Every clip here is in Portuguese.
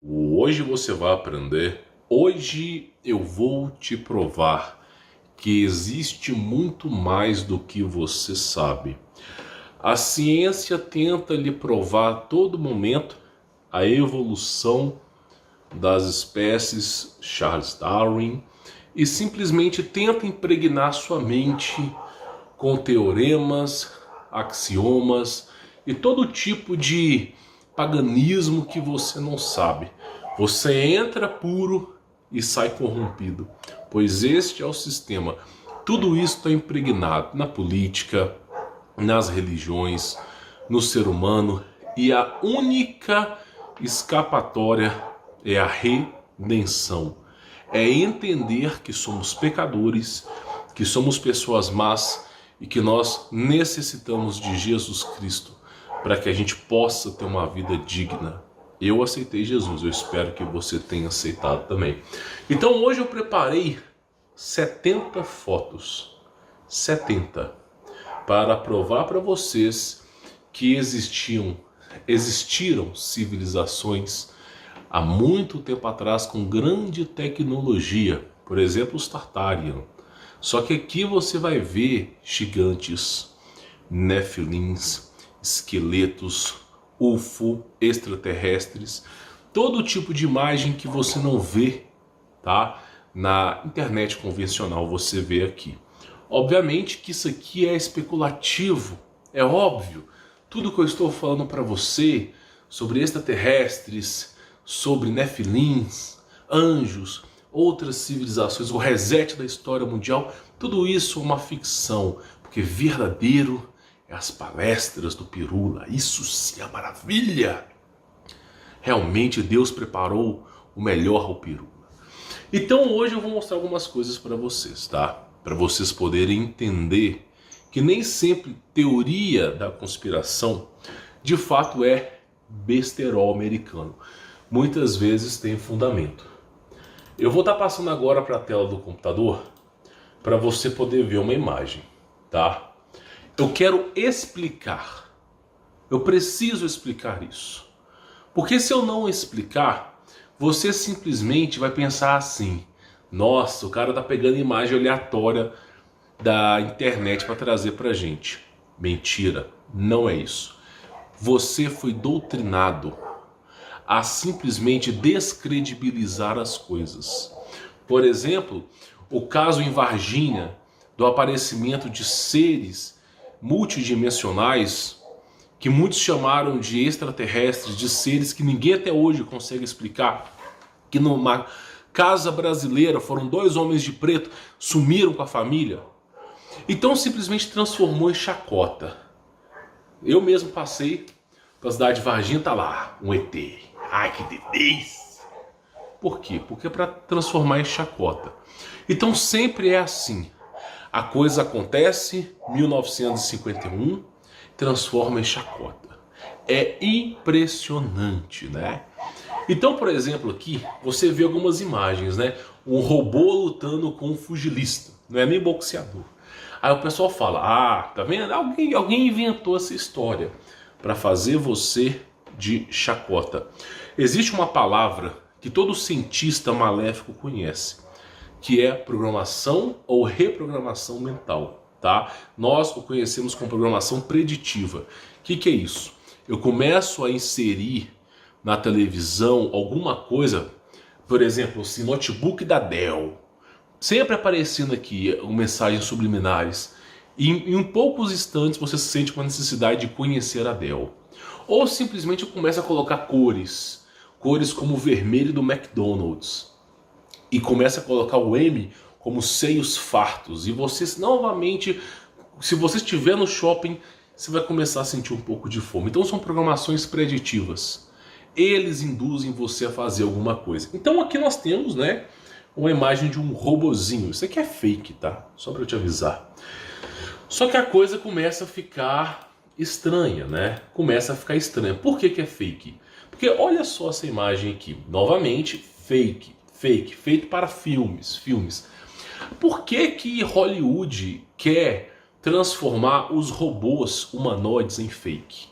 Hoje você vai aprender. Hoje eu vou te provar que existe muito mais do que você sabe. A ciência tenta lhe provar a todo momento a evolução das espécies, Charles Darwin, e simplesmente tenta impregnar sua mente com teoremas, axiomas e todo tipo de paganismo que você não sabe. Você entra puro e sai corrompido, pois este é o sistema. Tudo isso está impregnado na política, nas religiões, no ser humano, e a única escapatória é a redenção. É entender que somos pecadores, que somos pessoas más e que nós necessitamos de Jesus Cristo para que a gente possa ter uma vida digna. Eu aceitei Jesus, eu espero que você tenha aceitado também. Então hoje eu preparei 70 fotos, 70, para provar para vocês que existiram civilizações há muito tempo atrás com grande tecnologia, por exemplo os Tartarian. Só que aqui você vai ver gigantes, nefilins, esqueletos, UFO, extraterrestres, todo tipo de imagem que você não vê, tá? Na internet convencional você vê aqui. Obviamente que isso aqui é especulativo, é óbvio. Tudo que eu estou falando para você sobre extraterrestres, sobre nefilins, anjos, outras civilizações, o reset da história mundial, tudo isso é uma ficção, porque verdadeiro é as palestras do Pirula. Isso sim é maravilha! Realmente Deus preparou o melhor ao Pirula. Então hoje eu vou mostrar algumas coisas para vocês, tá? Para vocês poderem entender que nem sempre teoria da conspiração de fato é besterol americano. Muitas vezes tem fundamento. Eu vou estar passando agora para a tela do computador para você poder ver uma imagem, tá? Eu quero explicar. Eu preciso explicar isso. Porque se eu não explicar, você simplesmente vai pensar assim: nossa, o cara tá pegando imagem aleatória da internet para trazer pra gente. Mentira, não é isso. Você foi doutrinado a simplesmente descredibilizar as coisas. Por exemplo, o caso em Varginha do aparecimento de seres multidimensionais que muitos chamaram de extraterrestres, de seres que ninguém até hoje consegue explicar, que numa casa brasileira foram 2 homens de preto, sumiram com a família. Então simplesmente transformou em chacota. Eu mesmo passei pela cidade de Varginha, tá lá um ET. Ai, que delícia! Por quê? Porque é para transformar em chacota. Então sempre é assim. A coisa acontece, 1951, transforma em chacota. É impressionante, né? Então, por exemplo, aqui você vê algumas imagens, né? Um robô lutando com um pugilista, não é nem boxeador. Aí o pessoal fala: ah, tá vendo? Alguém inventou essa história para fazer você de chacota. Existe uma palavra que todo cientista maléfico conhece, que é programação ou reprogramação mental, tá? Nós o conhecemos como programação preditiva. O que é isso? Eu começo a inserir na televisão alguma coisa, por exemplo, esse notebook da Dell, sempre aparecendo aqui mensagens subliminares, e em poucos instantes você se sente com a necessidade de conhecer a Dell. Ou simplesmente eu começo a colocar cores como o vermelho do McDonald's, e começa a colocar o M como seios fartos. E você, novamente, se você estiver no shopping, você vai começar a sentir um pouco de fome. Então são programações preditivas. Eles induzem você a fazer alguma coisa. Então aqui nós temos, né, uma imagem de um robozinho. Isso aqui é fake, tá? Só para eu te avisar. Só que a coisa começa a ficar estranha, né? Começa a ficar estranha. Por que é fake? Porque olha só essa imagem aqui. Novamente, fake, feito para filmes. Por que Hollywood quer transformar os robôs humanoides em fake?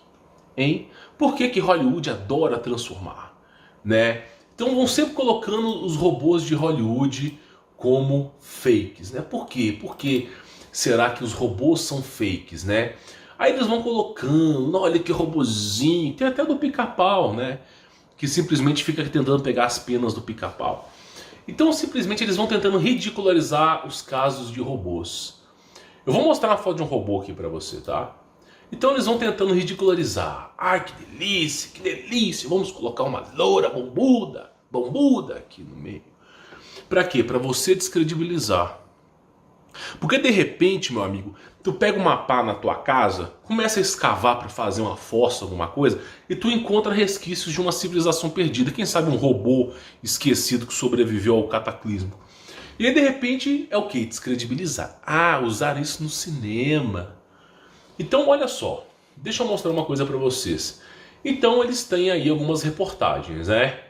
Hein? Por que Hollywood adora transformar, né, Então vão sempre colocando os robôs de Hollywood como fakes, né? Por quê? Por que será que os robôs são fakes, né? Aí eles vão colocando, olha que robozinho, tem até do Pica-Pau, né? Que simplesmente fica tentando pegar as penas do Pica-Pau. Então simplesmente eles vão tentando ridicularizar os casos de robôs. Eu vou mostrar uma foto de um robô aqui pra você, tá? Então eles vão tentando ridicularizar. Ai, que delícia, que delícia. Vamos colocar uma loura bombuda aqui no meio. Pra quê? Pra você descredibilizar. Porque de repente, meu amigo, tu pega uma pá na tua casa, começa a escavar para fazer uma fossa, alguma coisa, e tu encontra resquícios de uma civilização perdida. Quem sabe um robô esquecido que sobreviveu ao cataclismo. E aí de repente é o que? Descredibilizar. Ah, usar isso no cinema. Então olha só, deixa eu mostrar uma coisa para vocês. Então eles têm aí algumas reportagens, né?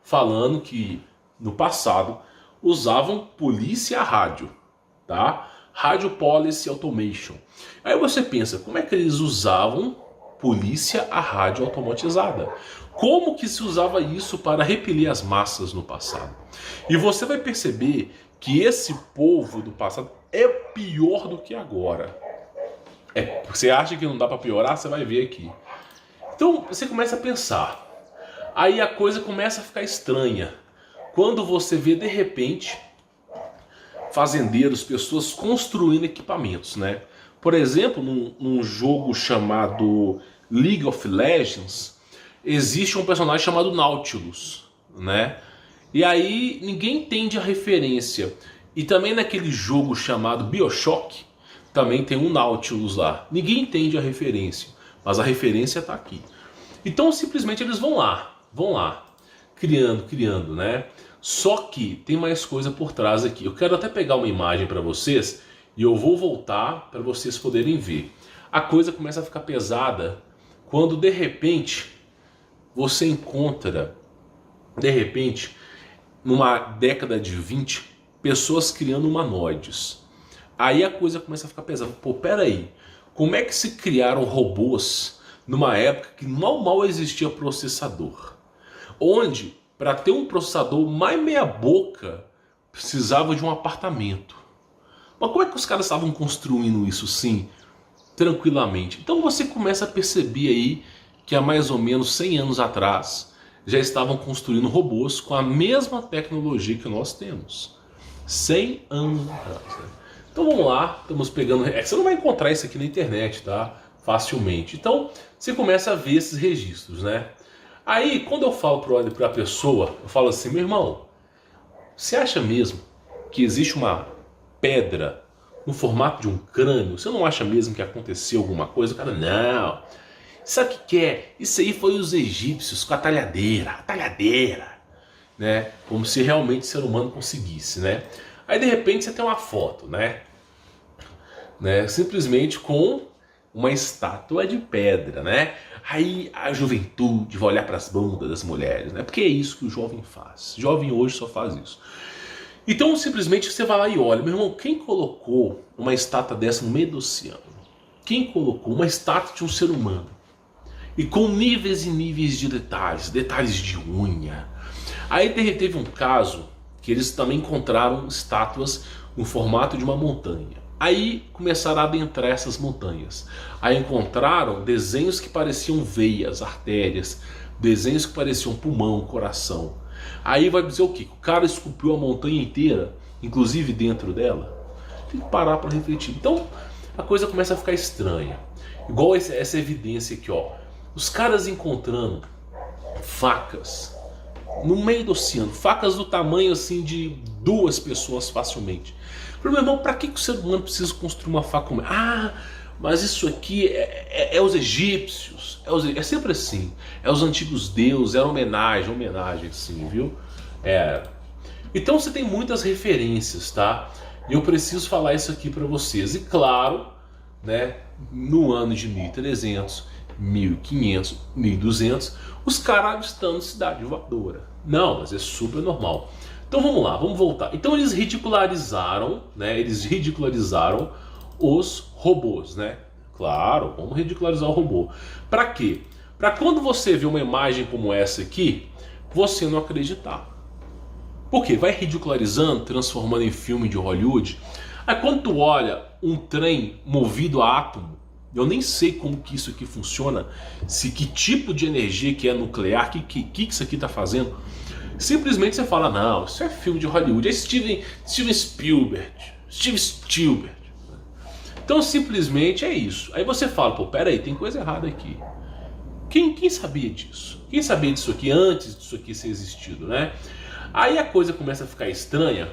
Falando que no passado usavam polícia a rádio. Tá? Radio Policy Automation. Aí você pensa, como é que eles usavam polícia a rádio automatizada? Como que se usava isso para repelir as massas no passado? E você vai perceber que esse povo do passado é pior do que agora. Você acha que não dá para piorar? Você vai ver aqui. Então você começa a pensar. Aí a coisa começa a ficar estranha. Quando você vê de repente fazendeiros, pessoas construindo equipamentos, né? Por exemplo, num jogo chamado League of Legends, existe um personagem chamado Nautilus, né? E aí ninguém entende a referência. E também naquele jogo chamado BioShock, também tem um Nautilus lá. Ninguém entende a referência, mas a referência está aqui. Então simplesmente eles vão lá, criando, né? Só que tem mais coisa por trás aqui. Eu quero até pegar uma imagem para vocês e eu vou voltar para vocês poderem ver. A coisa começa a ficar pesada quando de repente você encontra, numa década de 20, pessoas criando humanoides. Aí a coisa começa a ficar pesada. Pô, peraí, como é que se criaram robôs numa época que mal existia processador? Onde para ter um processador mais meia boca, precisava de um apartamento. Mas como é que os caras estavam construindo isso assim, tranquilamente? Então você começa a perceber aí que há mais ou menos 100 anos atrás já estavam construindo robôs com a mesma tecnologia que nós temos. 100 anos atrás, né? Então vamos lá, estamos pegando... Você não vai encontrar isso aqui na internet, tá? Facilmente. Então você começa a ver esses registros, né? Aí, quando eu falo para a pessoa, eu falo assim, meu irmão, você acha mesmo que existe uma pedra no formato de um crânio? Você não acha mesmo que aconteceu alguma coisa? O cara, não. Sabe o que é? Isso aí foi os egípcios com a talhadeira, né? Como se realmente o ser humano conseguisse, né? Aí, de repente, você tem uma foto, né? Simplesmente com uma estátua de pedra, né? Aí a juventude vai olhar para as bundas das mulheres, né? Porque é isso que o jovem faz. O jovem hoje só faz isso. Então simplesmente você vai lá e olha, meu irmão, quem colocou uma estátua dessa no meio do oceano? Quem colocou uma estátua de um ser humano? E com níveis e níveis de detalhes de unha. Aí teve um caso que eles também encontraram estátuas no formato de uma montanha. Aí começaram a adentrar essas montanhas. Aí encontraram desenhos que pareciam veias, artérias, desenhos que pareciam pulmão, coração. Aí vai dizer o quê? O cara esculpiu a montanha inteira, inclusive dentro dela? Tem que parar para refletir. Então a coisa começa a ficar estranha. Igual essa evidência aqui, ó. Os caras encontrando facas no meio do oceano, facas do tamanho assim de 2 pessoas facilmente. Meu irmão, para que o ser humano precisa construir uma faca como essa? Ah, mas isso aqui é os egípcios. É sempre assim. É os antigos deuses, é homenagem sim, viu? Então você tem muitas referências, tá? E eu preciso falar isso aqui para vocês. E claro, né, no ano de 1300, 1500, 1200, os caras estão cidade voadora. Não, mas é super normal. Então vamos lá, vamos voltar. Então eles ridicularizaram, né? Eles ridicularizaram os robôs, né? Claro, vamos ridicularizar o robô. Para quê? Para quando você vê uma imagem como essa aqui, você não acreditar. Por quê? Vai ridicularizando, transformando em filme de Hollywood. Aí quando tu olha um trem movido a átomo, eu nem sei como que isso aqui funciona, se que tipo de energia que é nuclear, que isso aqui tá fazendo. Simplesmente você fala, não, isso é filme de Hollywood, é Steven Spielberg. Então simplesmente é isso. Aí você fala, pô, peraí, tem coisa errada aqui. Quem sabia disso? Quem sabia disso aqui antes disso aqui ser existido, né? Aí a coisa começa a ficar estranha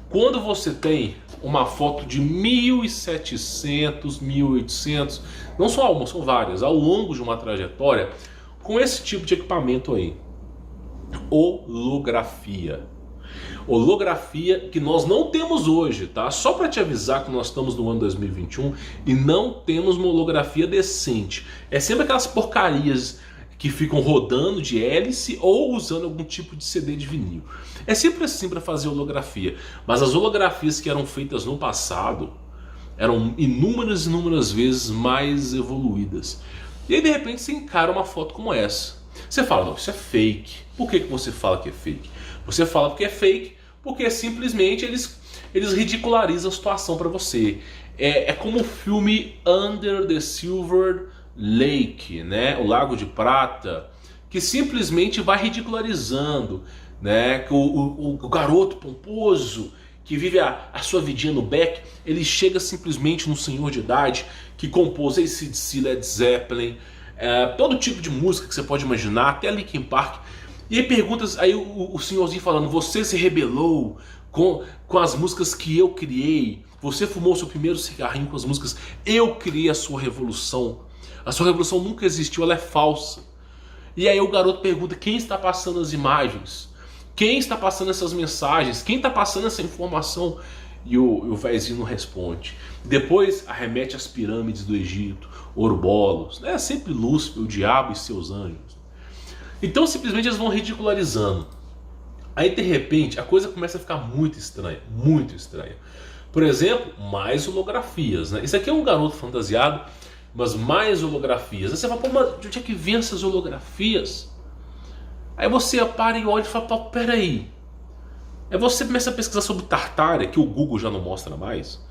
quando você tem uma foto de 1700, 1800, não só uma, são várias, ao longo de uma trajetória, com esse tipo de equipamento aí. Holografia. Holografia que nós não temos hoje, tá? Só para te avisar que nós estamos no ano 2021 e não temos uma holografia decente. É sempre aquelas porcarias que ficam rodando de hélice ou usando algum tipo de CD de vinil. É sempre assim para fazer holografia. Mas as holografias que eram feitas no passado eram inúmeras vezes mais evoluídas. E aí de repente você encara uma foto como essa. Você fala, não, isso é fake. Por que você fala que é fake? Você fala porque é fake, porque simplesmente eles ridicularizam a situação para você. É como o filme Under the Silver Lake, né? O Lago de Prata, que simplesmente vai ridicularizando, né? O garoto pomposo que vive a sua vidinha no beck, ele chega simplesmente no senhor de idade que compôs AC/DC, Led Zeppelin, todo tipo de música que você pode imaginar, até Linkin Park. E aí perguntas, aí o senhorzinho falando, você se rebelou com as músicas que eu criei, você fumou seu primeiro cigarrinho com as músicas, eu criei a sua revolução. A sua revolução nunca existiu, ela é falsa. E aí o garoto pergunta, quem está passando as imagens? Quem está passando essas mensagens? Quem está passando essa informação? E o vezinho não responde. Depois arremete às pirâmides do Egito, Ouroboros, né? Sempre Lúcifer, o diabo e seus anjos. Então simplesmente eles vão ridicularizando. Aí de repente a coisa começa a ficar muito estranha, muito estranha. Por exemplo, mais holografias, né? Isso aqui é um garoto fantasiado, mas mais holografias. Aí você fala, pô, mas de onde é que vem essas holografias? Aí você para e olha e fala, pô, peraí. Aí você começa a pesquisar sobre Tartária, que o Google já não mostra mais.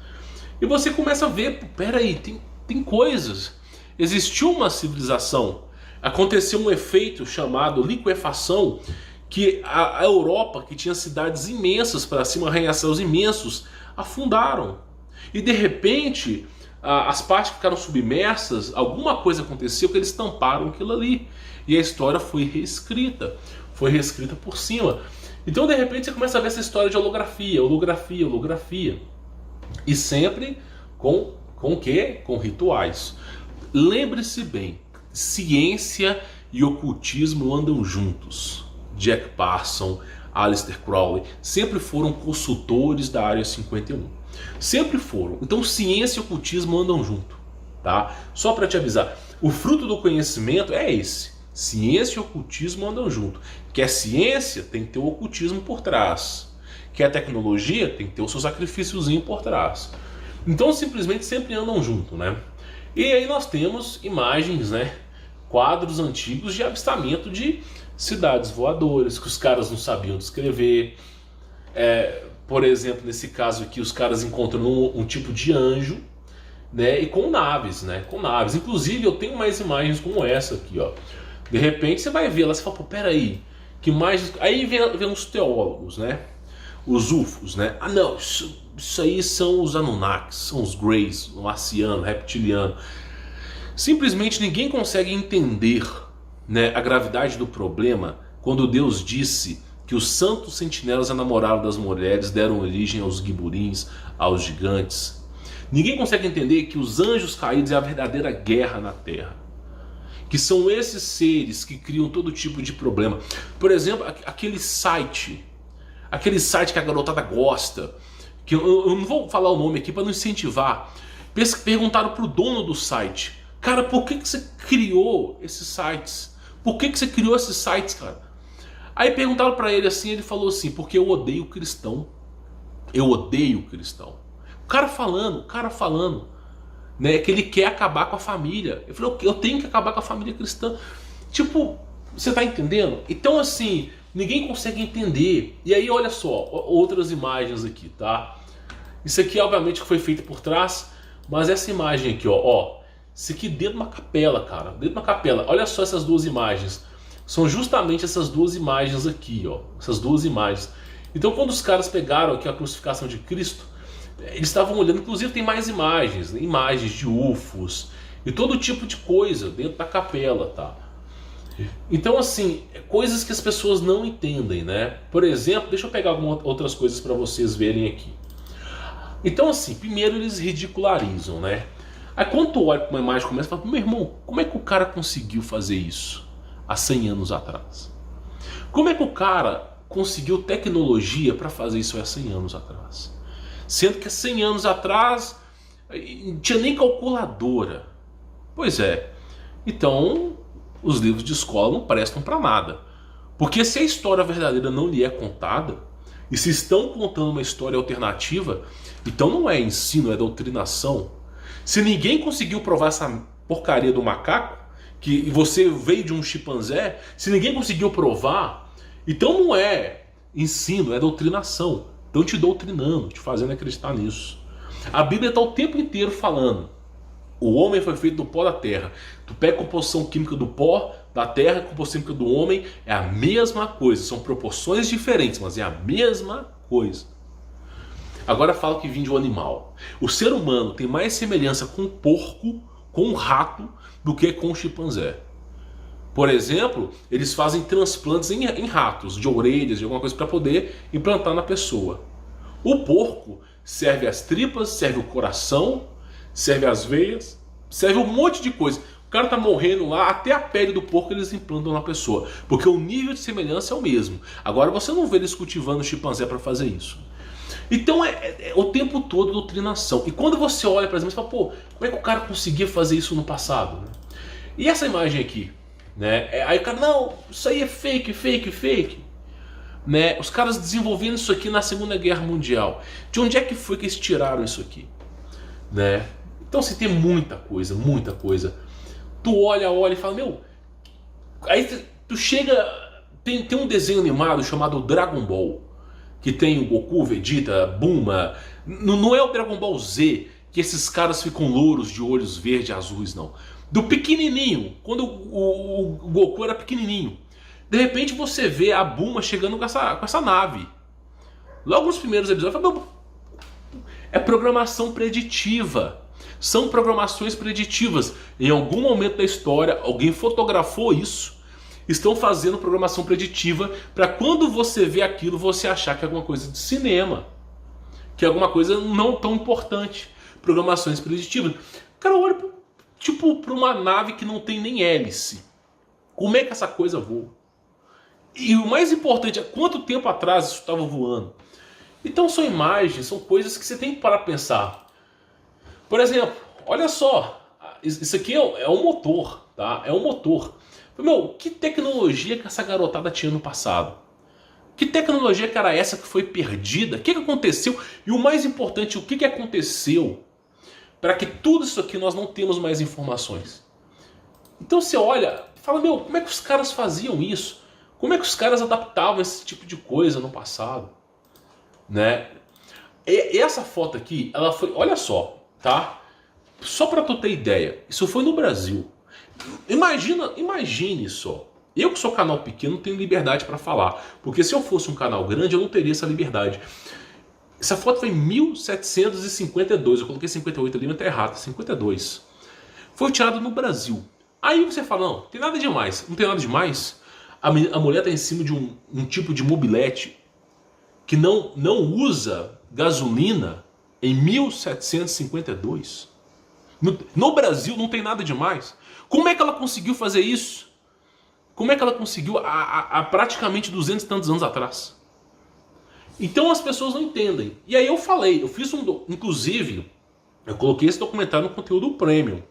E você começa a ver, pô, peraí, tem coisas. Existiu uma civilização, aconteceu um efeito chamado liquefação, que a Europa, que tinha cidades imensas para cima, arranha-céus imensos, afundaram. E de repente, as partes que ficaram submersas, alguma coisa aconteceu que eles tamparam aquilo ali. E a história foi reescrita por cima. Então de repente você começa a ver essa história de holografia. E sempre com o quê? Com rituais. Lembre-se bem, ciência e ocultismo andam juntos. Jack Parsons, Aleister Crowley sempre foram consultores da Área 51. Sempre foram. Então ciência e ocultismo andam junto, tá? Só para te avisar, o fruto do conhecimento é esse. Ciência e ocultismo andam junto. Quer ciência, tem que ter o ocultismo por trás. Quer tecnologia, tem que ter o seu sacrifíciozinho por trás. Então simplesmente sempre andam junto, né? E aí nós temos imagens, né? Quadros antigos de avistamento de cidades voadoras, que os caras não sabiam descrever. Por exemplo, nesse caso aqui, os caras encontram um tipo de anjo, né? E com naves, né? Com naves. Inclusive eu tenho mais imagens como essa aqui, ó. De repente você vai ver lá, você fala, pô, peraí, que imagens... Aí vem os teólogos, né? Os UFOs, né? Ah não, isso aí são os Anunnakis, são os Greys, o marciano, reptiliano. Simplesmente ninguém consegue entender, né, a gravidade do problema quando Deus disse que os santos sentinelas enamoraram das mulheres, deram origem aos giburins, aos gigantes. Ninguém consegue entender que os anjos caídos é a verdadeira guerra na Terra. Que são esses seres que criam todo tipo de problema. Por exemplo, aquele site que a garotada gosta, que eu não vou falar o nome aqui para não incentivar. Perguntaram pro dono do site, cara, por que você criou esses sites? Por que você criou esses sites, cara? Aí perguntaram para ele assim, ele falou assim, porque eu odeio cristão. Eu odeio cristão. O cara falando, né, que ele quer acabar com a família. Eu falei, eu tenho que acabar com a família cristã. Tipo, você tá entendendo? Então assim, Ninguém consegue entender. E aí olha só, outras imagens aqui, tá? Isso aqui obviamente que foi feito por trás, mas essa imagem aqui, ó, isso aqui dentro de uma capela, cara, dentro de uma capela. Olha só essas duas imagens. São justamente essas duas imagens aqui, ó, essas duas imagens. Então quando os caras pegaram aqui a crucificação de Cristo, eles estavam olhando, inclusive tem mais imagens, né? Imagens de UFOs e todo tipo de coisa dentro da capela, tá? Então assim, coisas que as pessoas não entendem, né? Por exemplo, deixa eu pegar algumas outras coisas para vocês verem aqui. Então assim, primeiro eles ridicularizam, né? Aí quando tu olha para uma imagem e começa a falar, meu irmão, como é que o cara conseguiu fazer isso há 100 anos atrás? Como é que o cara conseguiu tecnologia para fazer isso há 100 anos atrás? Sendo que há 100 anos atrás não tinha nem calculadora. Pois é, então os livros de escola não prestam para nada. Porque se a história verdadeira não lhe é contada, e se estão contando uma história alternativa, então não é ensino, é doutrinação. Se ninguém conseguiu provar essa porcaria do macaco, que você veio de um chimpanzé, se ninguém conseguiu provar, então não é ensino, é doutrinação. Estão te doutrinando, te fazendo acreditar nisso. A Bíblia está o tempo inteiro falando: o homem foi feito do pó da terra. Tu pega a composição química do pó da terra, a composição química do homem, é a mesma coisa. São proporções diferentes, mas é a mesma coisa. Agora fala que vem de um animal. O ser humano tem mais semelhança com um porco, com um rato, do que com um chimpanzé. Por exemplo, eles fazem transplantes em ratos, de orelhas, de alguma coisa, para poder implantar na pessoa. O porco serve as tripas, serve o coração, serve as veias, serve um monte de coisa. O cara tá morrendo lá, até a pele do porco eles implantam na pessoa, porque o nível de semelhança é o mesmo. Agora você não vê eles cultivando chimpanzé para fazer isso. Então é o tempo todo doutrinação. E quando você olha para exemplo, você fala, pô, como é que o cara conseguia fazer isso no passado? E essa imagem aqui, né? Aí o cara, não, isso aí é fake, fake, fake. Né? Os caras desenvolvendo isso aqui na Segunda Guerra Mundial. De onde é que foi que eles tiraram isso aqui? Né? Então você tem muita coisa, muita coisa. Tu olha e fala, meu, aí tu chega, tem um desenho animado chamado Dragon Ball, que tem o Goku, Vegeta, Bulma. Não é o Dragon Ball Z, que esses caras ficam louros de olhos verdes e azuis, não. Do pequenininho, quando o Goku era pequenininho. De repente você vê a Bulma chegando com essa nave. Logo nos primeiros episódios, fala, é programação preditiva. São programações preditivas. Em algum momento da história, alguém fotografou isso. Estão fazendo programação preditiva para quando você vê aquilo, você achar que é alguma coisa de cinema. Que é alguma coisa não tão importante. Programações preditivas. Cara, olha tipo para uma nave que não tem nem hélice. Como é que essa coisa voa? E o mais importante é quanto tempo atrás isso estava voando. Então são imagens, são coisas que você tem que parar para pensar. Por exemplo, olha só, isso aqui é um motor, tá? É um motor. Meu, que tecnologia que essa garotada tinha no passado? Que tecnologia que era essa que foi perdida? O que aconteceu? E o mais importante, o que aconteceu para que tudo isso aqui nós não temos mais informações? Então você olha e fala, meu, como é que os caras faziam isso? Como é que os caras adaptavam esse tipo de coisa no passado? Né? E essa foto aqui, ela foi, olha só, tá? Só para tu ter ideia, isso foi no Brasil. Imagine só. Eu que sou canal pequeno não tenho liberdade para falar, porque se eu fosse um canal grande eu não teria essa liberdade. Essa foto foi em 1752, eu coloquei 58 ali, mas tá errado, 52. Foi tirada no Brasil. Aí você fala, não tem nada demais. Não tem nada demais. A mulher está em cima de um tipo de mobilete que não usa gasolina em 1752. No Brasil não tem nada demais. Como é que ela conseguiu fazer isso? Como é que ela conseguiu há praticamente 200 e tantos anos atrás? Então as pessoas não entendem. E aí eu falei, eu fiz inclusive, eu coloquei esse documentário no conteúdo premium.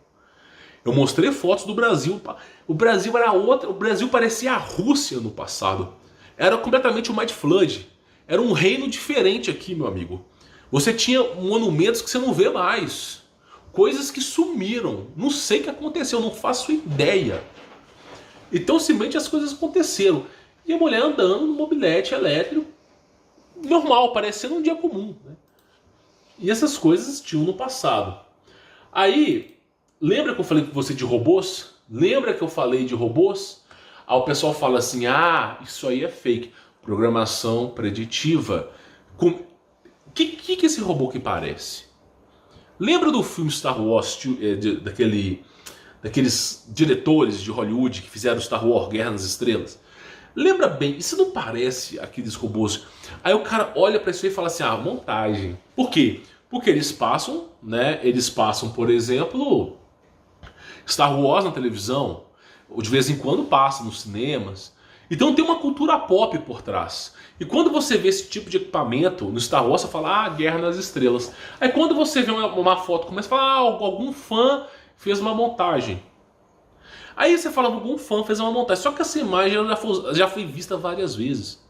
Eu mostrei fotos do Brasil. O Brasil era outra. O Brasil parecia a Rússia no passado. Era completamente o Mad Flood. Era um reino diferente aqui, meu amigo. Você tinha monumentos que você não vê mais. Coisas que sumiram. Não sei o que aconteceu, não faço ideia. Então simplesmente as coisas aconteceram. e a mulher andando no mobilete elétrico, normal, parecendo um dia comum, né? E essas coisas tinham no passado. Aí, lembra que eu falei com você de robôs? Lembra que eu falei de robôs? Aí o pessoal fala assim, ah, isso aí é fake. Programação preditiva. Que é esse robô que parece? Lembra do filme Star Wars, daqueles diretores de Hollywood que fizeram Star Wars Guerra nas Estrelas? Lembra bem, isso não parece aqueles robôs? Aí o cara olha pra isso aí e fala assim, ah, montagem. Por quê? Porque eles passam, né? Eles passam, por exemplo, Star Wars na televisão, ou de vez em quando passa nos cinemas. Então tem uma cultura pop por trás. E quando você vê esse tipo de equipamento no Star Wars, você fala, ah, Guerra nas Estrelas. Aí quando você vê uma foto, começa a falar, ah, algum fã fez uma montagem. Aí você fala, algum fã fez uma montagem. Só que essa imagem já foi vista várias vezes.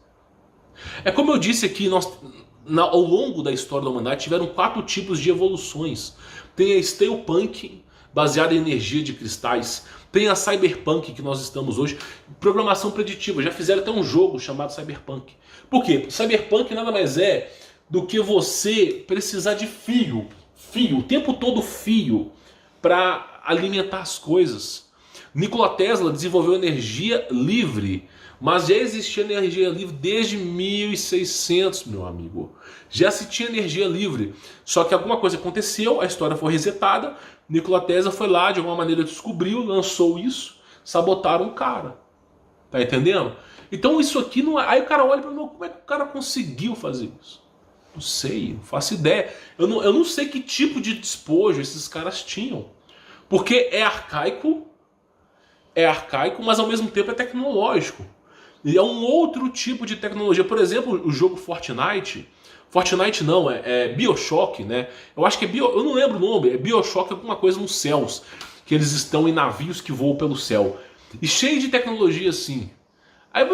É como eu disse aqui, ao longo da história da humanidade tiveram 4 tipos de evoluções. Tem a Steampunk, baseada em energia de cristais. Tem a Cyberpunk, que nós estamos hoje. Programação preditiva. Já fizeram até um jogo chamado Cyberpunk. Por quê? Cyberpunk nada mais é do que você precisar de fio. O tempo todo fio, para alimentar as coisas. Nikola Tesla desenvolveu energia livre, mas já existia energia livre desde 1600, meu amigo. Já se tinha energia livre, só que alguma coisa aconteceu, a história foi resetada, Nikola Tesla foi lá, de alguma maneira descobriu, lançou isso, sabotaram o cara. Tá entendendo? Então isso aqui não é... Aí o cara olha para mim, como é que o cara conseguiu fazer isso? Não sei, não faço ideia. Eu não sei que tipo de despojo esses caras tinham. Porque é arcaico, mas ao mesmo tempo é tecnológico. E é um outro tipo de tecnologia. Por exemplo, o jogo Fortnite. Fortnite não, é BioShock, né? Eu acho que é eu não lembro o nome, é BioShock alguma coisa nos céus. Que eles estão em navios que voam pelo céu. E cheio de tecnologia assim. Aí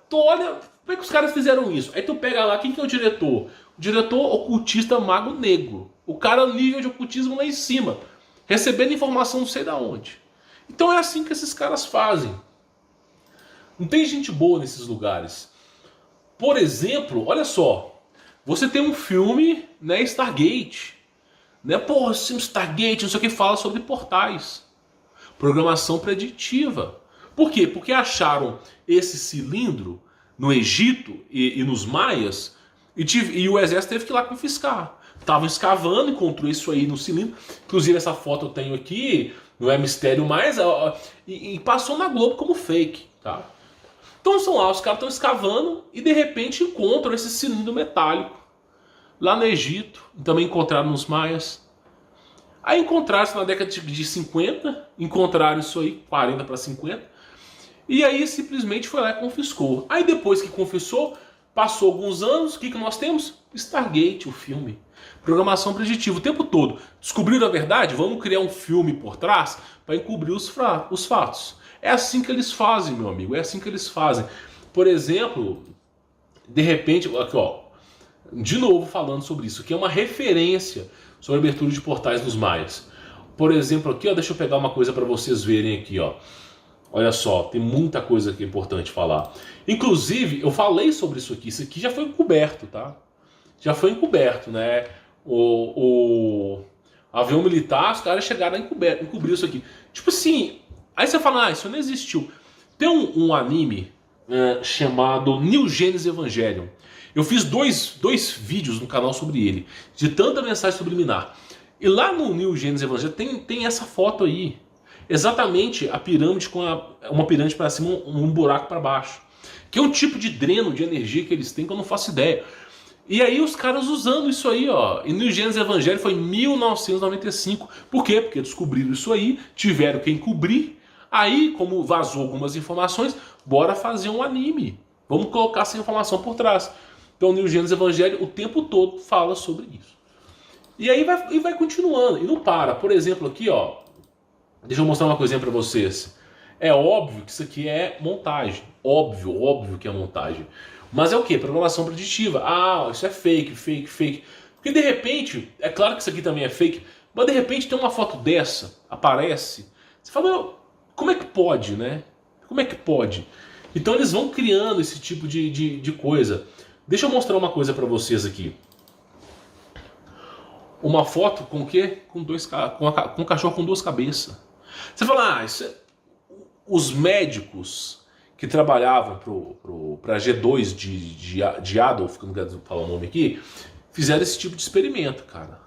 tu olha, como é que os caras fizeram isso? Aí tu pega lá, quem que é o diretor? O diretor ocultista Mago Negro. O cara nível de ocultismo lá em cima. Recebendo informação não sei da onde. Então é assim que esses caras fazem. Não tem gente boa nesses lugares. Por exemplo, olha só. Você tem um filme, né, Stargate. Né? Porra, Stargate, não sei o que, fala sobre portais. Programação preditiva. Por quê? Porque acharam esse cilindro no Egito e nos Maias e o exército teve que ir lá confiscar. Estavam escavando, encontrou isso aí no cilindro. Inclusive essa foto eu tenho aqui, não é mistério mais, e passou na Globo como fake, tá? Então são lá, os caras estão escavando e de repente encontram esse cilindro metálico lá no Egito, também encontraram nos Maias. Aí encontraram isso na década de 50, encontraram isso aí, 40 para 50, e aí simplesmente foi lá e confiscou. Aí depois que confiscou, passou alguns anos, o que nós temos? Stargate, o filme. Programação preditiva o tempo todo. Descobriram a verdade? Vamos criar um filme por trás para encobrir os fatos. É assim que eles fazem, meu amigo. É assim que eles fazem. Por exemplo, de repente, aqui ó, de novo falando sobre isso, que é uma referência sobre a abertura de portais dos Maias. Por exemplo, aqui ó, deixa eu pegar uma coisa para vocês verem aqui, ó. Olha só, tem muita coisa que é importante falar. Inclusive, eu falei sobre isso aqui já foi encoberto, tá? Já foi encoberto, né? O avião militar, os caras chegaram a encobrir isso aqui. Tipo assim, aí você fala, ah, isso não existiu. Tem um anime chamado New Genesis Evangelion. Eu fiz dois vídeos no canal sobre ele, de tanta mensagem subliminar. E lá no New Genesis Evangelion tem essa foto aí. Exatamente a pirâmide com uma pirâmide para cima, um buraco para baixo. Que é um tipo de dreno de energia que eles têm que eu não faço ideia. E aí os caras usando isso aí, ó. E no Gênesis Evangelho foi em 1995. Por quê? Porque descobriram isso aí, tiveram que encobrir. Aí, como vazou algumas informações, bora fazer um anime. Vamos colocar essa informação por trás. Então, no Gênesis Evangelho, o tempo todo fala sobre isso. E aí vai continuando. E não para. Por exemplo, aqui, ó. Deixa eu mostrar uma coisinha pra vocês. É óbvio que isso aqui é montagem. Óbvio que é montagem. Mas é o quê? Programação preditiva. Ah, isso é fake. Porque de repente, é claro que isso aqui também é fake, mas de repente tem uma foto dessa, aparece. Você fala, como é que pode, né? Como é que pode? Então eles vão criando esse tipo de coisa. Deixa eu mostrar uma coisa para vocês aqui. Uma foto com o quê? Com um cachorro com duas cabeças. Você fala, os médicos que trabalhavam para G2 de Adolf, que eu não quero falar o nome aqui, fizeram esse tipo de experimento, cara.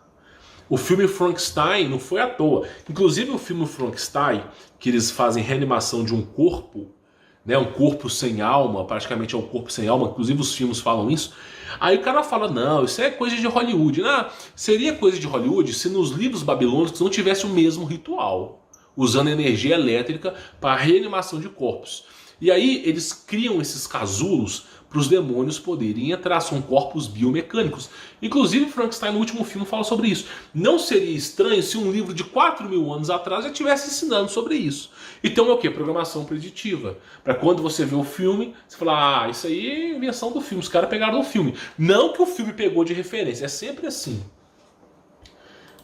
O filme Frankenstein não foi à toa. Inclusive o filme Frankenstein, que eles fazem reanimação de um corpo, né, um corpo sem alma, praticamente é um corpo sem alma, inclusive os filmes falam isso. Aí o cara fala, não, isso é coisa de Hollywood. Não, seria coisa de Hollywood se nos livros babilônicos não tivesse o mesmo ritual, usando energia elétrica para reanimação de corpos. E aí eles criam esses casulos para os demônios poderem entrar, são corpos biomecânicos. Inclusive Frankenstein no último filme fala sobre isso. Não seria estranho se um livro de 4.000 anos atrás já estivesse ensinando sobre isso. Então é o que? Programação preditiva. Para quando você vê o filme, você fala, isso aí é invenção do filme, os caras pegaram do filme. Não que o filme pegou de referência, é sempre assim.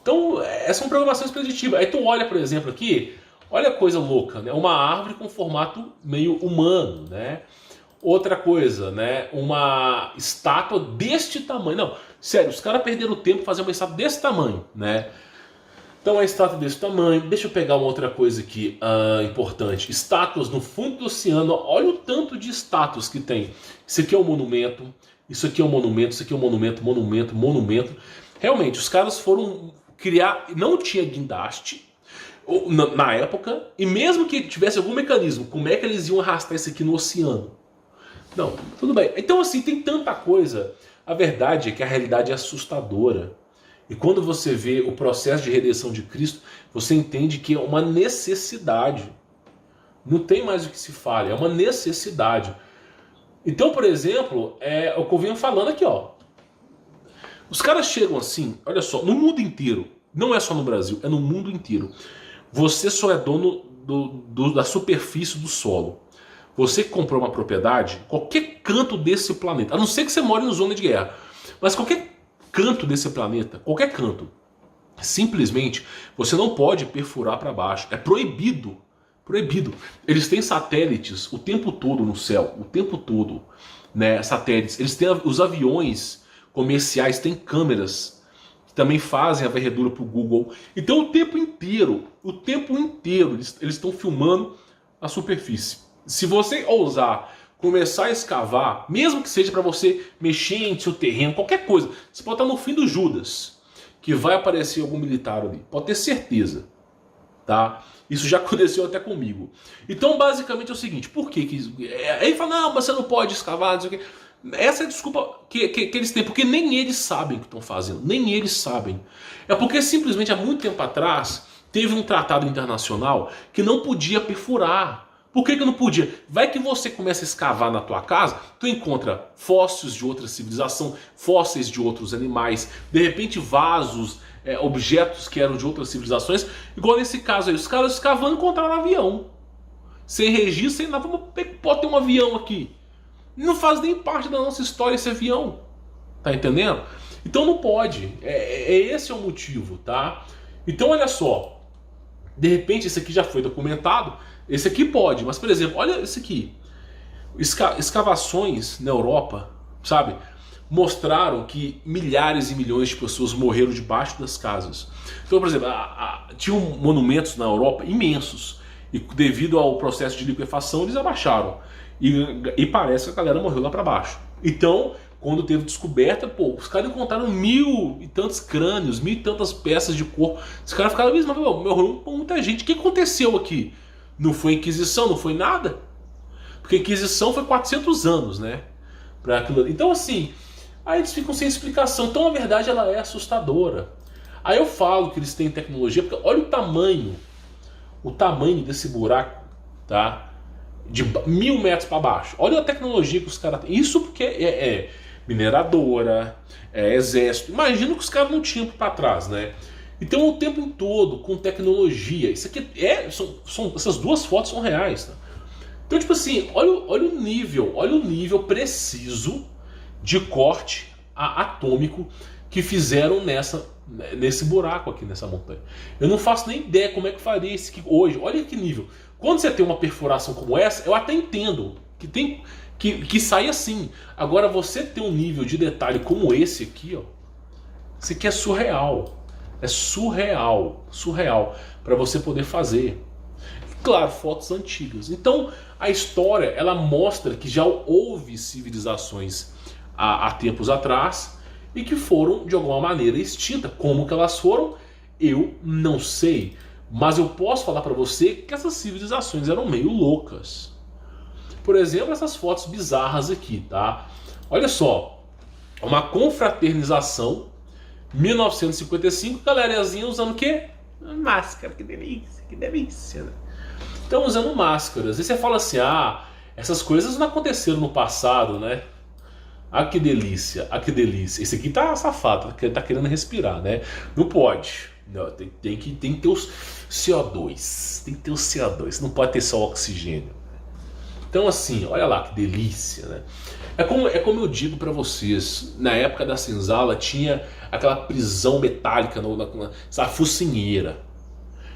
Então, essas são programações preditivas. Aí tu olha, por exemplo, aqui, olha a coisa louca, né? Uma árvore com formato meio humano, né? Outra coisa, né? Uma estátua deste tamanho. Não, sério, os caras perderam tempo fazer uma estátua desse tamanho, né? Então, a estátua desse tamanho. Deixa eu pegar uma outra coisa aqui importante. Estátuas no fundo do oceano. Olha o tanto de estátuas que tem. Isso aqui é um monumento. Isso aqui é um monumento. Isso aqui é um monumento, monumento. Realmente, os caras foram criar... Não tinha guindaste na época. E mesmo que tivesse algum mecanismo, como é que eles iam arrastar isso aqui no oceano? Não, tudo bem. Então assim, tem tanta coisa. A verdade é que a realidade é assustadora. E quando você vê o processo de redenção de Cristo, você entende que é uma necessidade. Não tem mais o que se fale, é uma necessidade. Então, por exemplo, é o que eu venho falando aqui, ó. Os caras chegam assim, olha só, no mundo inteiro, não é só no Brasil, é no mundo inteiro. Você só é dono da superfície do solo. Você que comprou uma propriedade, qualquer canto desse planeta, a não ser que você more em zona de guerra, mas qualquer canto desse planeta, qualquer canto, simplesmente você não pode perfurar para baixo. É proibido. Proibido. Eles têm satélites o tempo todo no céu, o tempo todo, né? Satélites. Eles têm os aviões comerciais, têm câmeras que também fazem a varredura para o Google. Então o tempo inteiro eles estão filmando a superfície. Se você ousar começar a escavar, mesmo que seja para você mexer em seu terreno, qualquer coisa, você pode estar no fim do Judas, que vai aparecer algum militar ali. Pode ter certeza, tá? Isso já aconteceu até comigo. Então, basicamente é o seguinte, por que aí ele fala, não, mas você não pode escavar, não sei o quê. Essa é a desculpa que eles têm, porque nem eles sabem o que estão fazendo, nem eles sabem. É porque simplesmente há muito tempo atrás teve um tratado internacional que não podia perfurar. Por que não podia? Vai que você começa a escavar na tua casa, tu encontra fósseis de outra civilização, fósseis de outros animais, de repente vasos, objetos que eram de outras civilizações. Igual nesse caso aí, os caras escavando encontraram um avião. Sem registro, sem nada, pode ter um avião aqui. Não faz nem parte da nossa história esse avião. Tá entendendo? Então não pode. Esse é o motivo, tá? Então olha só. De repente esse aqui já foi documentado. Esse aqui pode, mas por exemplo, olha esse aqui. Escavações na Europa, sabe? Mostraram que milhares e milhões de pessoas morreram debaixo das casas. Então, por exemplo, tinham monumentos na Europa imensos. E devido ao processo de liquefação, eles abaixaram. E parece que a galera morreu lá para baixo. Então, quando teve descoberta, os caras encontraram 1000 e tantos crânios, 1000 e tantas peças de corpo. Os caras ficaram mesmo, morreu muita gente. O que aconteceu aqui? Não foi Inquisição, não foi nada. Porque a Inquisição foi 400 anos, né? Pra aquilo. Então assim, aí eles ficam sem explicação. Então a verdade ela é assustadora. Aí eu falo que eles têm tecnologia, porque olha o tamanho desse buraco, tá? De 1000 metros para baixo. Olha a tecnologia que os caras têm. Isso porque é mineradora, é exército. Imagina que os caras não tinham para trás, né? Então o tempo todo com tecnologia. Isso aqui essas duas fotos são reais, tá? Então tipo assim, olha o nível preciso de corte atômico que fizeram nesse buraco aqui nessa montanha. Eu não faço nem ideia como é que faria isso aqui hoje. Olha que nível. Quando você tem uma perfuração como essa, eu até entendo que sai assim. Agora, você ter um nível de detalhe como esse aqui, ó, isso aqui é surreal. É surreal, surreal, para você poder fazer. Claro, fotos antigas. Então, a história, ela mostra que já houve civilizações há tempos atrás e que foram, de alguma maneira, extintas. Como que elas foram, eu não sei. Mas eu posso falar para você que essas civilizações eram meio loucas. Por exemplo, essas fotos bizarras aqui, tá? Olha só, uma confraternização, 1955, galerazinha usando o quê? Máscara, que delícia, né? Estão usando máscaras. E você fala assim, essas coisas não aconteceram no passado, né? Ah, que delícia, ah, que delícia. Esse aqui tá safado, tá querendo respirar, né? Não pode. Não, tem que ter os CO2. Tem que ter o CO2, não pode ter só oxigênio. Então assim, olha lá que delícia, né? É como eu digo pra vocês, na época da senzala tinha aquela prisão metálica, essa focinheira.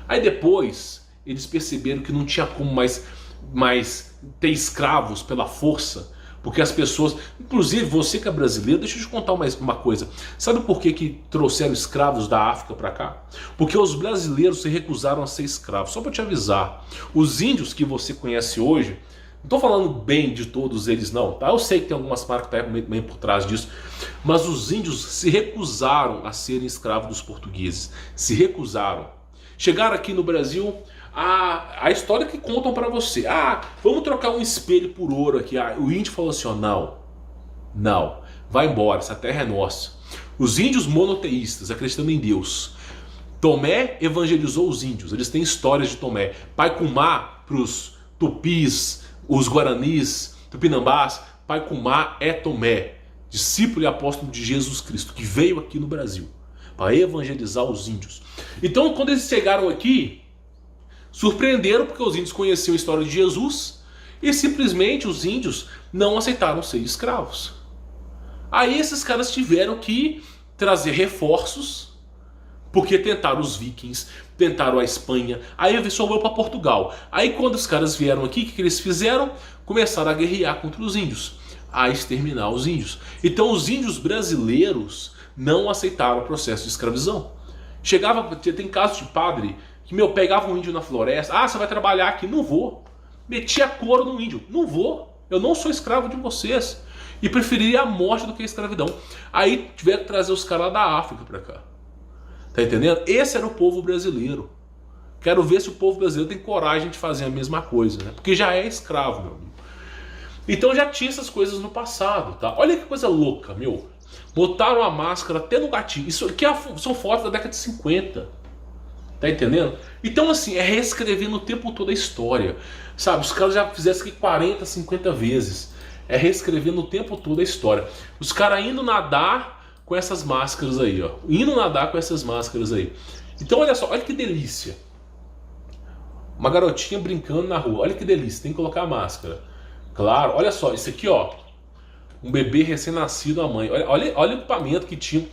Aí depois eles perceberam que não tinha como mais ter escravos pela força, porque as pessoas, inclusive você que é brasileiro, deixa eu te contar uma coisa. Sabe por que trouxeram escravos da África para cá? Porque os brasileiros se recusaram a ser escravos. Só para te avisar, os índios que você conhece hoje, não estou falando bem de todos eles não, tá? Eu sei que tem algumas marcas meio por trás disso, mas os índios se recusaram a serem escravos dos portugueses. Se recusaram. Chegaram aqui no Brasil, a história que contam para você. Vamos trocar um espelho por ouro aqui. O índio falou assim, não, vai embora, essa terra é nossa. Os índios monoteístas, acreditando em Deus. Tomé evangelizou os índios, eles têm histórias de Tomé. Pacumá para os tupis, os guaranis, tupinambás, Pacumá é Tomé, discípulo e apóstolo de Jesus Cristo, que veio aqui no Brasil para evangelizar os índios. Então, quando eles chegaram aqui, surpreenderam porque os índios conheciam a história de Jesus e simplesmente os índios não aceitaram ser escravos. Aí esses caras tiveram que trazer reforços, porque tentaram os vikings, tentaram a Espanha, aí sobrou para Portugal. Aí quando os caras vieram aqui, o que eles fizeram? Começaram a guerrear contra os índios, a exterminar os índios. Então os índios brasileiros não aceitaram o processo de escravidão. Tem casos de padre que pegava um índio na floresta, você vai trabalhar aqui, não vou. Metia couro no índio, não vou, eu não sou escravo de vocês. E preferiria a morte do que a escravidão. Aí tiveram que trazer os caras lá da África para cá. Tá entendendo? Esse era o povo brasileiro. Quero ver se o povo brasileiro tem coragem de fazer a mesma coisa, né? Porque já é escravo, meu amigo. Então já tinha essas coisas no passado, tá? Olha que coisa louca, meu. Botaram a máscara até no gatinho. Isso aqui são fotos da década de 50. Tá entendendo? Então assim, é reescrevendo o tempo todo a história. Sabe, os caras já fizeram isso aqui 40, 50 vezes. É reescrevendo o tempo todo a história. Os caras indo nadar com essas máscaras aí, ó. Indo nadar com essas máscaras aí. Então olha só, olha que delícia. Uma garotinha brincando na rua. Olha que delícia, tem que colocar a máscara. Claro, olha só, isso aqui, ó. Um bebê recém-nascido, a mãe. Olha o equipamento que tinha.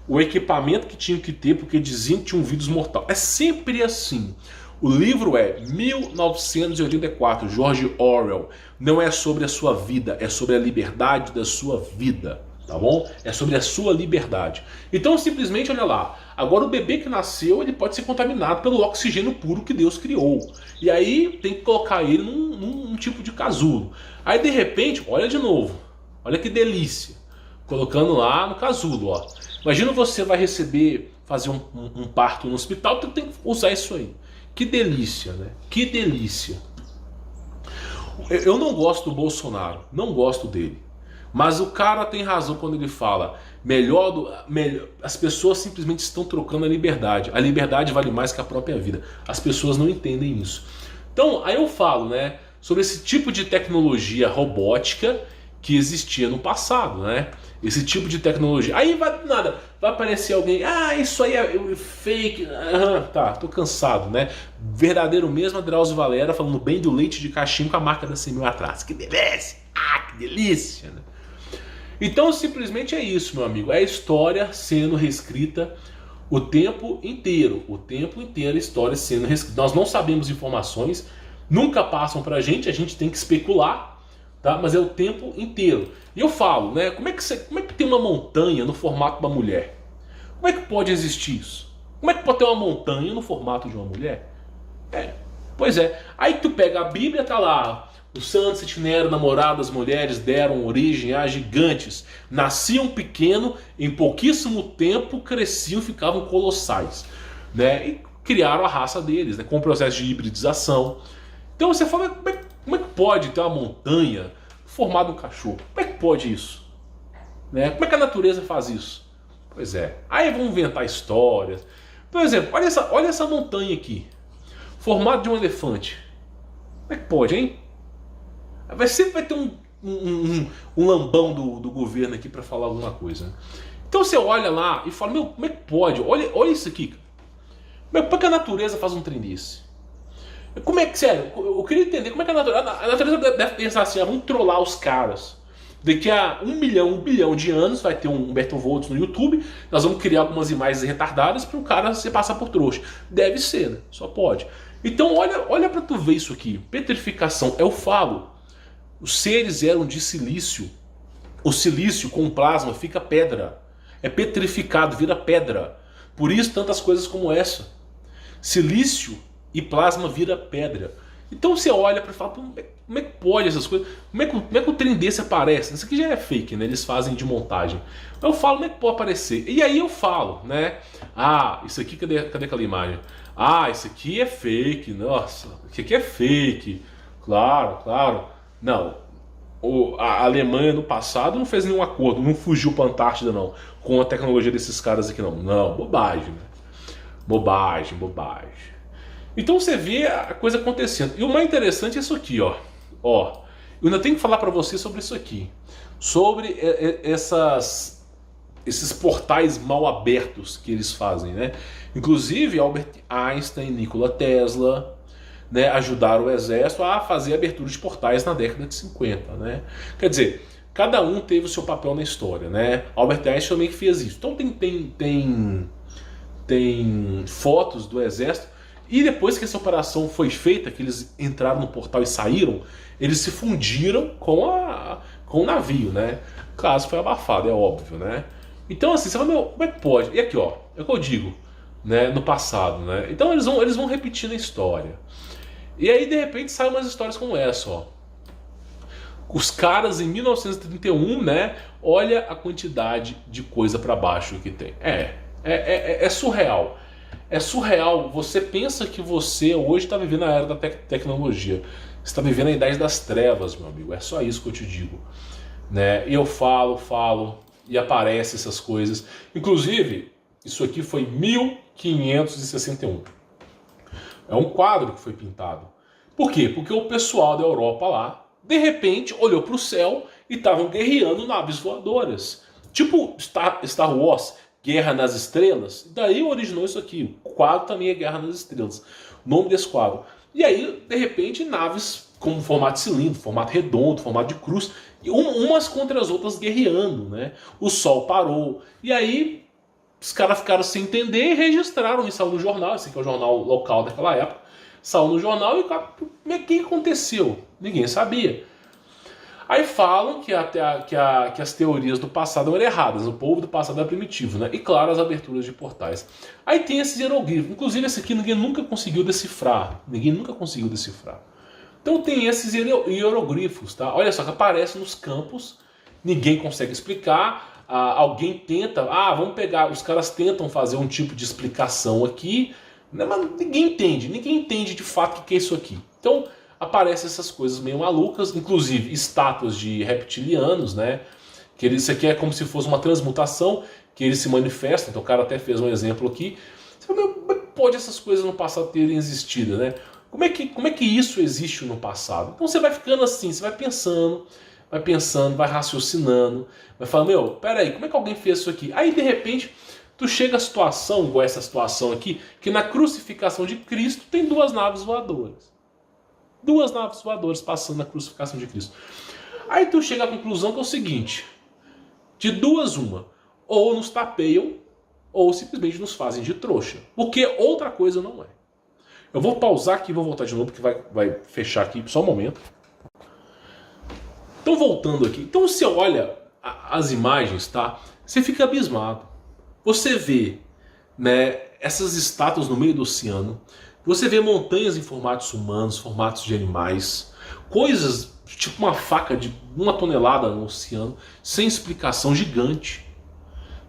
O equipamento que tinha que ter, porque diziam que tinha um vírus mortal. É sempre assim. O livro é 1984, George Orwell. Não é sobre a sua vida, é sobre a liberdade da sua vida, tá bom? É sobre a sua liberdade. Então simplesmente, olha lá, agora o bebê que nasceu, ele pode ser contaminado pelo oxigênio puro que Deus criou. E aí tem que colocar ele num tipo de casulo. Aí de repente, olha de novo, olha que delícia, colocando lá no casulo, ó. Imagina você vai fazer um parto no hospital, então tem que usar isso aí. Que delícia, né? Que delícia. Eu não gosto do Bolsonaro, não gosto dele. Mas o cara tem razão quando ele fala as pessoas simplesmente estão trocando a liberdade. A liberdade vale mais que a própria vida. As pessoas não entendem isso. Então, aí eu falo, né, sobre esse tipo de tecnologia robótica que existia no passado, né? Esse tipo de tecnologia. Aí vai aparecer alguém, isso aí é fake. Tá, tô cansado, né? Verdadeiro mesmo, Drauzio Varela falando bem do leite de cachimbo com a marca da 100.000 atrás. Que delícia! Que delícia! Né? Então simplesmente é isso, meu amigo. É a história sendo reescrita o tempo inteiro. O tempo inteiro a história sendo reescrita. Nós não sabemos informações, nunca passam pra gente, a gente tem que especular. tá? Mas é o tempo inteiro. E eu falo, né? Como é que tem uma montanha no formato de uma mulher? Como é que pode existir isso? Como é que pode ter uma montanha no formato de uma mulher? Pois é. Aí tu pega a Bíblia, tá lá. Os santos e tiveram namoradas mulheres, deram origem a gigantes. Nasciam pequeno, em pouquíssimo tempo cresciam, ficavam colossais, né? E criaram a raça deles, né? Com o processo de hibridização. Então você fala, como é que pode ter uma montanha formada um cachorro? Como é que pode isso? Né? Como é que a natureza faz isso? Pois é. Aí vão inventar histórias. Por exemplo, olha essa montanha aqui, formada de um elefante. Como é que pode, hein? Sempre vai ter um lambão do governo aqui para falar alguma coisa. Então você olha lá e fala, meu, como é que pode? Olha isso aqui. Como é que a natureza faz um trem desse? Como é que, sério, eu queria entender como é que a natureza deve pensar assim, vamos trollar os caras. Daqui a 1 bilhão de anos vai ter um Humberto Volts no YouTube, nós vamos criar algumas imagens retardadas para o cara se passar por trouxa. Deve ser, né? Só pode. Então olha para tu ver isso aqui. Petrificação, eu falo. Os seres eram de silício. O silício com plasma fica pedra. É petrificado, vira pedra. Por isso tantas coisas como essa. Silício e plasma vira pedra. Então você olha para falar, como é que pode essas coisas? Como é que o trem desse aparece? Isso aqui já é fake, né? Eles fazem de montagem. Eu falo, como é que pode aparecer? E aí eu falo, né? Ah, isso aqui, cadê aquela imagem? Ah, isso aqui é fake. Nossa, isso aqui é fake. Claro, claro. Não. A Alemanha no passado não fez nenhum acordo, não fugiu para a Antártida, não, com a tecnologia desses caras aqui, não. Não, bobagem, né? Bobagem. Então você vê a coisa acontecendo. E o mais interessante é isso aqui, ó. Eu ainda tenho que falar para você sobre isso aqui. Sobre esses portais mal abertos que eles fazem, né? Inclusive Albert Einstein, Nikola Tesla, né, ajudaram o exército a fazer abertura de portais na década de 50, né? Quer dizer, cada um teve o seu papel na história, né? Albert Einstein também que fez isso. Então tem fotos do exército. E depois que essa operação foi feita, que eles entraram no portal e saíram, eles se fundiram com o navio, né? O caso foi abafado, é óbvio, né? Então assim, você fala, meu, como é que pode? E aqui, ó, é o que eu digo, né, no passado, né? Então eles vão repetindo a história. E aí, de repente, saem umas histórias como essa, ó. Os caras em 1931, né? Olha a quantidade de coisa para baixo que tem. É surreal. É surreal. Você pensa que você hoje está vivendo a era da tecnologia. Você está vivendo a idade das trevas, meu amigo. É só isso que eu te digo. Né? E eu falo, e aparecem essas coisas. Inclusive, isso aqui foi 1561. É um quadro que foi pintado. Por quê? Porque o pessoal da Europa lá, de repente, olhou para o céu e estavam guerreando naves voadoras. Tipo Star Wars, Guerra nas Estrelas. Daí originou isso aqui. O quadro também é Guerra nas Estrelas. O nome desse quadro. E aí, de repente, naves com formato de cilindro, formato redondo, formato de cruz, e umas contra as outras guerreando, né? O sol parou. E aí, os caras ficaram sem entender e registraram isso no jornal. Esse aqui é o jornal local daquela época. Saiu no jornal e o que aconteceu? Ninguém sabia. Aí falam que as teorias do passado eram erradas, o povo do passado era primitivo, né? E claro, as aberturas de portais. Aí tem esses hieroglifos, inclusive esse aqui ninguém nunca conseguiu decifrar. Então tem esses hieroglifos, tá? Olha só, que aparecem nos campos, ninguém consegue explicar, alguém tenta, vamos pegar, os caras tentam fazer um tipo de explicação aqui, né? Mas ninguém entende de fato o que é isso aqui. Então aparecem essas coisas meio malucas, inclusive estátuas de reptilianos, né? Que isso aqui é como se fosse uma transmutação, que eles se manifestam. Então o cara até fez um exemplo aqui. Como é que pode essas coisas no passado terem existido, né? Como é que isso existe no passado? Então você vai ficando assim, você vai pensando, vai raciocinando, vai falando, meu, peraí, como é que alguém fez isso aqui? Aí de repente tu chega a situação, igual essa situação aqui, que na crucificação de Cristo tem duas naves voadoras. Duas naves voadoras passando na crucificação de Cristo. Aí tu chega à conclusão que é o seguinte: de duas uma, ou nos tapeiam, ou simplesmente nos fazem de trouxa. Porque outra coisa não é. Eu vou pausar aqui e vou voltar de novo, porque vai fechar aqui só um momento. Então voltando aqui, então você olha as imagens, tá? Você fica abismado. Você vê, né, essas estátuas no meio do oceano, você vê montanhas em formatos humanos, formatos de animais, coisas tipo uma faca de 1 tonelada no oceano, sem explicação, gigante.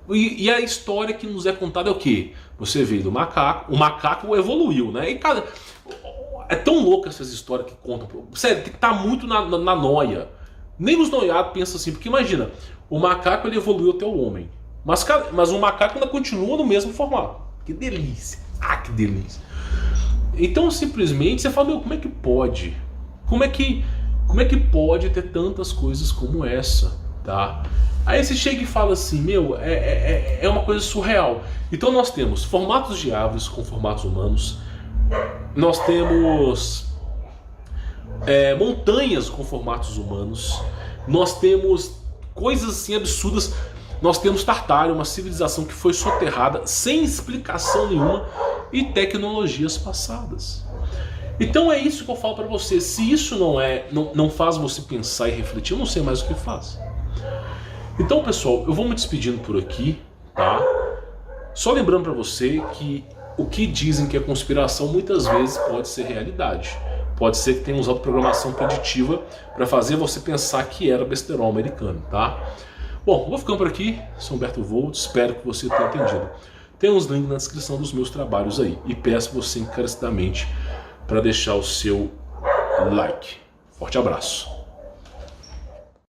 E a história que nos é contada é o quê? Você vê do macaco, o macaco evoluiu, né? E cara, é tão louca essas histórias que contam. Sério, tem que estar muito na noia. Nem os noiados pensam assim, porque imagina, o macaco ele evoluiu até o homem. Mas o macaco ainda continua no mesmo formato. Que delícia! Ah, que delícia! Então simplesmente você fala, meu, como é que pode? Como é que pode ter tantas coisas como essa, tá? Aí você chega e fala assim, meu, é uma coisa surreal. Então nós temos formatos de árvores com formatos humanos, nós temos montanhas com formatos humanos, nós temos coisas assim absurdas, nós temos Tartária, uma civilização que foi soterrada sem explicação nenhuma e tecnologias passadas. Então é isso que eu falo para você. Se isso não faz você pensar e refletir, eu não sei mais o que faz. Então, pessoal, eu vou me despedindo por aqui, tá? Só lembrando para você que o que dizem que é conspiração muitas vezes pode ser realidade. Pode ser que tenha usado programação preditiva para fazer você pensar que era besterol americano, tá? Bom, vou ficando por aqui. Sou Humberto Volt, espero que você tenha entendido. Tem uns links na descrição dos meus trabalhos aí. E peço você encarecidamente para deixar o seu like. Forte abraço.